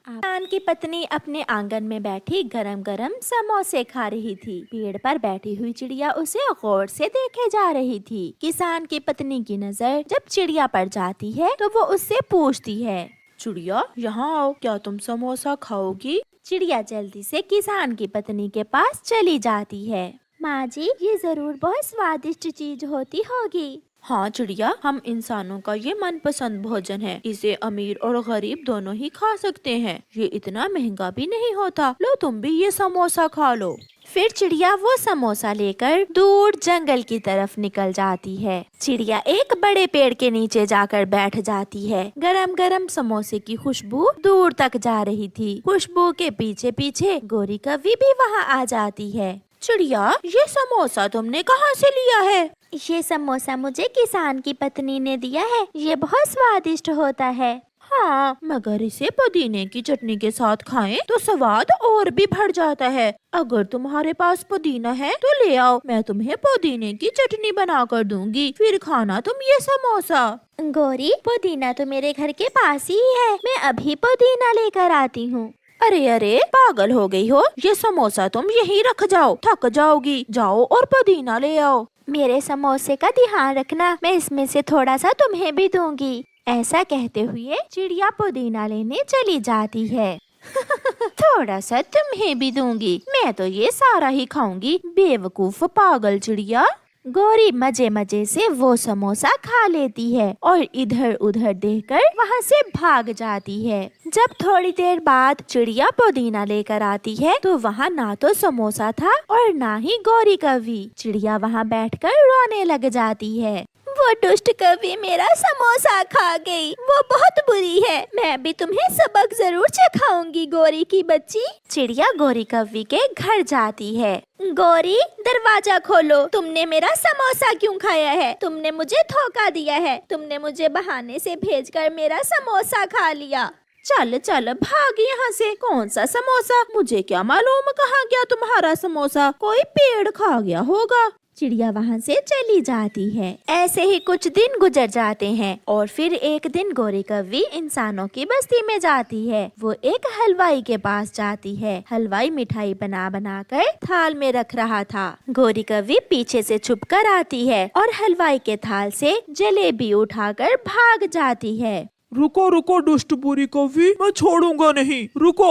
किसान की पत्नी अपने आंगन में बैठी गरम गरम समोसे खा रही थी। पेड़ पर बैठी हुई चिड़िया उसे गौर से देखे जा रही थी। किसान की पत्नी की नजर जब चिड़िया पर जाती है तो वो उससे पूछती है, चिड़िया यहाँ आओ, क्या तुम समोसा खाओगी? चिड़िया जल्दी से किसान की पत्नी के पास चली जाती है। माँ जी, ये जरूर बहुत स्वादिष्ट चीज होती होगी। हाँ चिड़िया, हम इंसानों का ये मनपसंद भोजन है। इसे अमीर और गरीब दोनों ही खा सकते हैं। ये इतना महंगा भी नहीं होता। लो तुम भी ये समोसा खा लो। फिर चिड़िया वो समोसा लेकर दूर जंगल की तरफ निकल जाती है। चिड़िया एक बड़े पेड़ के नीचे जाकर बैठ जाती है। गरम गरम समोसे की खुशबू दूर तक जा रही थी। खुशबू के पीछे पीछे गोरी कौवी भी वहाँ आ जाती है। चिड़िया, ये समोसा तुमने कहाँ से लिया है? ये समोसा मुझे किसान की पत्नी ने दिया है। ये बहुत स्वादिष्ट होता है। हाँ, मगर इसे पुदीने की चटनी के साथ खाएं तो स्वाद और भी बढ़ जाता है। अगर तुम्हारे पास पुदीना है तो ले आओ, मैं तुम्हें पुदीने की चटनी बना कर दूंगी। फिर खाना तुम ये समोसा। गोरी, पुदीना तो मेरे घर के पास ही है। मैं अभी पुदीना लेकर आती हूँ। अरे अरे, पागल हो गई हो? ये समोसा तुम यहीं रख जाओ, थक जाओगी। जाओ और पुदीना ले आओ। मेरे समोसे का ध्यान रखना, मैं इसमें से थोड़ा सा तुम्हें भी दूंगी। ऐसा कहते हुए चिड़िया पुदीना लेने चली जाती है। थोड़ा सा तुम्हें भी दूंगी, मैं तो ये सारा ही खाऊंगी। बेवकूफ पागल चिड़िया। गोरी मजे मजे से वो समोसा खा लेती है और इधर उधर देखकर वहाँ से भाग जाती है। जब थोड़ी देर बाद चिड़िया पुदीना लेकर आती है तो वहाँ ना तो समोसा था और ना ही गोरी कौवी। चिड़िया वहाँ बैठकर रोने लग जाती है। वो दुष्ट कौवी मेरा समोसा खा गई। वो बहुत बुरी है। मैं भी तुम्हें सबक जरूर सिखाऊंगी, गोरी की बच्ची। चिड़िया गोरी कौवी के घर जाती है। गोरी, दरवाजा खोलो। तुमने मेरा समोसा क्यों खाया है? तुमने मुझे धोखा दिया है। तुमने मुझे बहाने से भेजकर मेरा समोसा खा लिया। चल चल भाग यहाँ से। कौन सा समोसा? मुझे क्या मालूम कहाँ गया तुम्हारा समोसा? कोई पेड़ खा गया होगा। चिड़िया वहाँ से चली जाती है। ऐसे ही कुछ दिन गुजर जाते हैं और फिर एक दिन गोरी कौवी इंसानों की बस्ती में जाती है। वो एक हलवाई के पास जाती है। हलवाई मिठाई बना बना कर थाल में रख रहा था। गोरी कौवी पीछे से छुप कर आती है और हलवाई के थाल से जलेबी उठाकर भाग जाती है। रुको रुको दुष्ट बुरी कौवी, मैं छोड़ूंगा नहीं, रुको।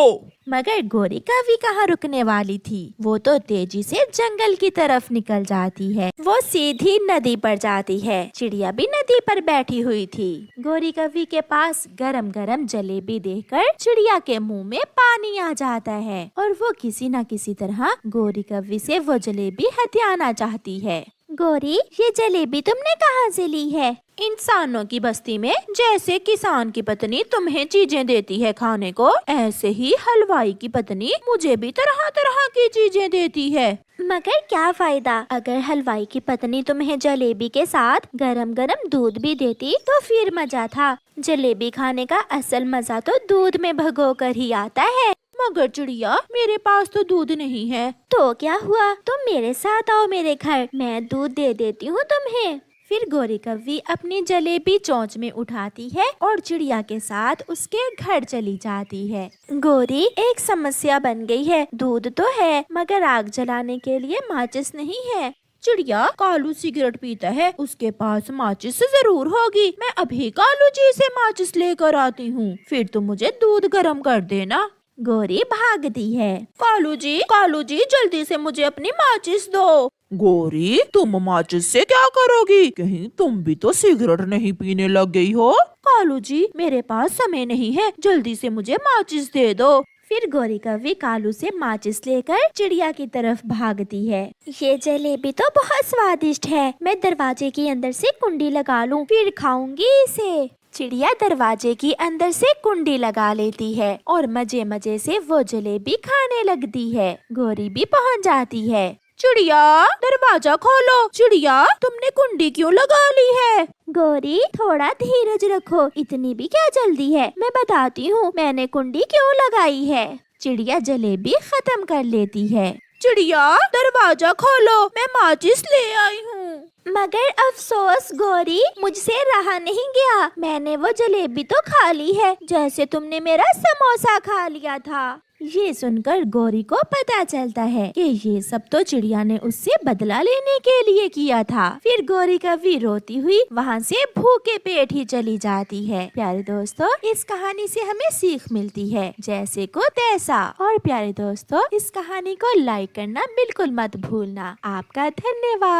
मगर गोरी कौवी कहाँ रुकने वाली थी। वो तो तेजी से जंगल की तरफ निकल जाती है। वो सीधी नदी पर जाती है। चिड़िया भी नदी पर बैठी हुई थी। गोरी कौवी के पास गरम गरम जलेबी देखकर चिड़िया के मुंह में पानी आ जाता है और वो किसी न किसी तरह गोरी कौवी से वो जलेबी हथियाना चाहती है। गोरी, ये जलेबी तुमने कहाँ से ली है? इंसानों की बस्ती में जैसे किसान की पत्नी तुम्हें चीजें देती है खाने को, ऐसे ही हलवाई की पत्नी मुझे भी तरह तरह की चीजें देती है। मगर क्या फायदा? अगर हलवाई की पत्नी तुम्हें जलेबी के साथ गरम गरम दूध भी देती तो फिर मजा था। जलेबी खाने का असल मजा तो दूध में भिगो कर ही आता है। मगर चिड़िया, मेरे पास तो दूध नहीं है। तो क्या हुआ? तुम मेरे साथ आओ मेरे घर, मैं दूध दे देती हूँ तुम्हें। फिर गोरी कौवी अपनी जलेबी चोंच में उठाती है और चिड़िया के साथ उसके घर चली जाती है। गोरी, एक समस्या बन गई है। दूध तो है मगर आग जलाने के लिए माचिस नहीं है। चिड़िया, कालू सिगरेट पीता है, उसके पास माचिस जरूर होगी। मैं अभी कालू जी से माचिस लेकर आती हूँ, फिर तुम मुझे दूध गर्म कर देना। गोरी भागती है। कालू जी जल्दी से मुझे अपनी माचिस दो। गोरी, तुम माचिस से क्या करोगी? कहीं तुम भी तो सिगरेट नहीं पीने लग गई हो? कालू जी, मेरे पास समय नहीं है, जल्दी से मुझे माचिस दे दो। फिर गोरी कौवी कालू से माचिस लेकर चिड़िया की तरफ भागती है। ये जलेबी तो बहुत स्वादिष्ट है। मैं दरवाजे के अंदर से कुंडी लगा लूं, फिर खाऊंगी इसे। चिड़िया दरवाजे की अंदर से कुंडी लगा लेती है और मजे मजे से वो जलेबी खाने लगती है। गोरी भी पहुंच जाती है। चिड़िया, दरवाजा खोलो। चिड़िया, तुमने कुंडी क्यों लगा ली है? गोरी, थोड़ा धीरज रखो, इतनी भी क्या जल्दी है, मैं बताती हूँ मैंने कुंडी क्यों लगाई है। चिड़िया जलेबी खत्म कर लेती है। चिड़िया, दरवाजा खोलो, मैं माचिस ले आई हूँ। मगर अफसोस गौरी, मुझसे रहा नहीं गया। मैंने वो जलेबी तो खा ली है, जैसे तुमने मेरा समोसा खा लिया था। ये सुनकर गौरी को पता चलता है कि ये सब तो चिड़िया ने उससे बदला लेने के लिए किया था। फिर गौरी कभी रोती हुई वहाँ से भूखे पेट ही चली जाती है। प्यारे दोस्तों, इस कहानी से हमें सीख मिलती है, जैसे को तैसा। और प्यारे दोस्तों, इस कहानी को लाइक करना बिल्कुल मत भूलना। आपका धन्यवाद।